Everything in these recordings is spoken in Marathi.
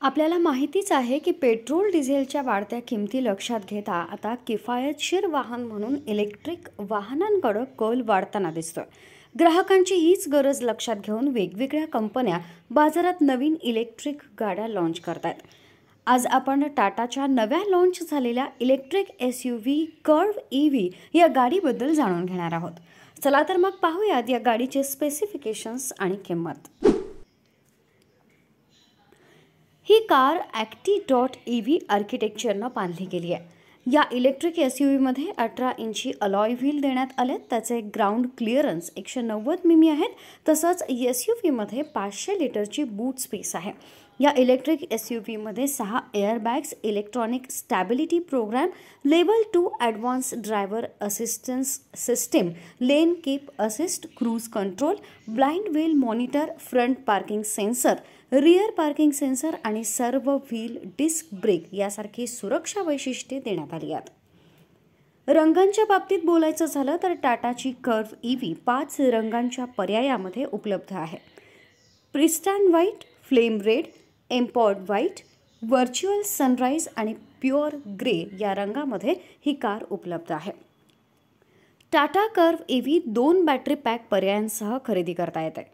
आपल्याला माहितीच आहे की पेट्रोल डिझेलच्या वाढत्या किमती लक्षात घेता आता किफायतशीर वाहन म्हणून इलेक्ट्रिक वाहनांकडे कल वाढताना दिसतोय। ग्राहकांची हीच गरज लक्षात घेऊन वेगवेगळ्या कंपन्या बाजारात नवीन इलेक्ट्रिक गाड्या लॉन्च करतात। आज आपण टाटाच्या नव्या लॉन्च झालेल्या इलेक्ट्रिक एसयूव्ही कर्व ईव्ही या गाडीबद्दल जाणून घेणार आहोत। चला तर मग पाहूयात या गाडीचे स्पेसिफिकेशन्स आणि किंमत। ही कार ॲक्टी.ईव्ही आर्किटेक्चरनं बांधली गेली आहे। या इलेक्ट्रिक एसयूव्हीमध्ये 18 इंची अलॉय व्हील देण्यात आलेत। त्याचे ग्राउंड क्लिअरन्स 190 मिमी आहेत। तसंच एसयूव्हीमध्ये 500 लिटरची बूट स्पेस आहे। या इलेक्ट्रिक एसयूव्हीमध्ये 6 airbags, electronic stability programme, level 2 advance driver assistance system, lane keep assist, cruise control, blind wheel monitor, front parking sensor, rear parking sensor आणि सर्व व्हील डिस्क ब्रेक यासारखी सुरक्षा वैशिष्ट्ये देण्यात आली आहेत। रंगांच्या बाबतीत बोलायचं झालं तर टाटाची कर्व ईव्ही 5 रंगांच्या पर्यायामध्ये उपलब्ध आहे। Pristine white, flame red, empowered white, virtual sunrise आणि प्युअर ग्रे या रंगामध्ये ही कार उपलब्ध आहे। Tata Curvv EV 2 battery pack पर्यायांसह खरेदी करता येते।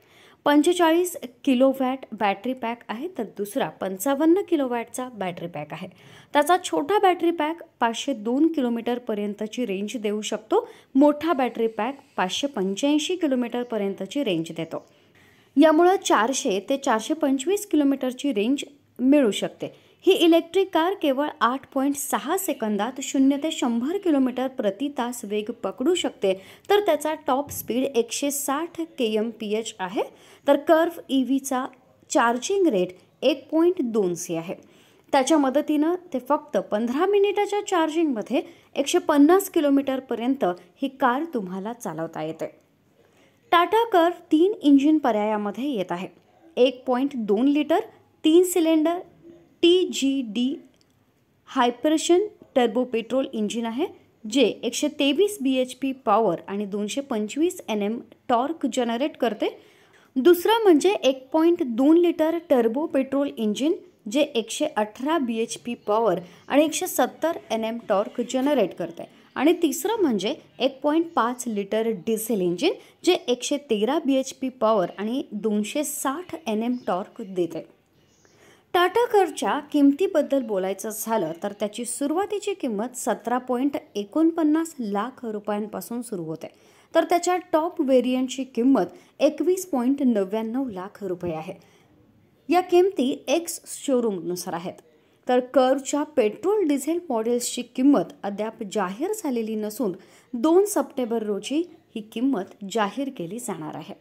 45 किलोवॅट बॅटरी पॅक आहे तर दुसरा 55 किलोवॅटचा बॅटरी पॅक आहे। त्याचा छोटा बॅटरी पॅक 502 किलोमीटरपर्यंतची रेंज देऊ शकतो। मोठा बॅटरी पॅक 585 किलोमीटरपर्यंतची रेंज देतो। यामुळे 400 ते 425 किलोमीटरची रेंज मिळू शकते। ही इलेक्ट्रिक कार केवळ 8.6 सेकंदात 0 ते 100 किलोमीटर प्रति तास वेग पकडू शकते, तर त्याचा टॉप स्पीड 160 kmph आहे। तर कर्व ईव्हीचा चार्जिंग रेट 1.2C आहे। त्याच्या मदतीनं ते फक्त 15 मिनिटाच्या चार्जिंगमध्ये 150 किलोमीटरपर्यंत ही कार तुम्हाला चालवता येते। टाटा कर्व 3 इंजिन पर्यायामध्ये येत आहे। 1.2 litre 3 cylinder TGD Hyperion turbo petrol engine आहे, जे 123 bhp पॉवर आणि 225 Nm टॉर्क जनरेट करते। दुसरा म्हणजे 1.2 लिटर टर्बो पेट्रोल इंजिन, जे 118 bhp पॉवर आणि 170 Nm टॉर्क जनरेट करते। आणि तिसरं म्हणजे 1.5 लिटर डिझेल इंजिन, जे 113 bhp पॉवर आणि 260 Nm टॉर्क देते। टाटा कर्वच्या किमतीबद्दल बोलायचं झालं तर त्याची सुरुवातीची किंमत 17.49 लाख रुपयांपासून सुरू होते, तर त्याच्या टॉप व्हेरियंटची किंमत 21.99 लाख रुपये आहे। या किमती एक्स शोरूमनुसार आहेत। तर कर्वच्या पेट्रोल डिझेल मॉडेल्सची किंमत अद्याप जाहीर झालेली नसून 2 सप्टेंबर रोजी ही किंमत जाहीर केली जाणार आहे।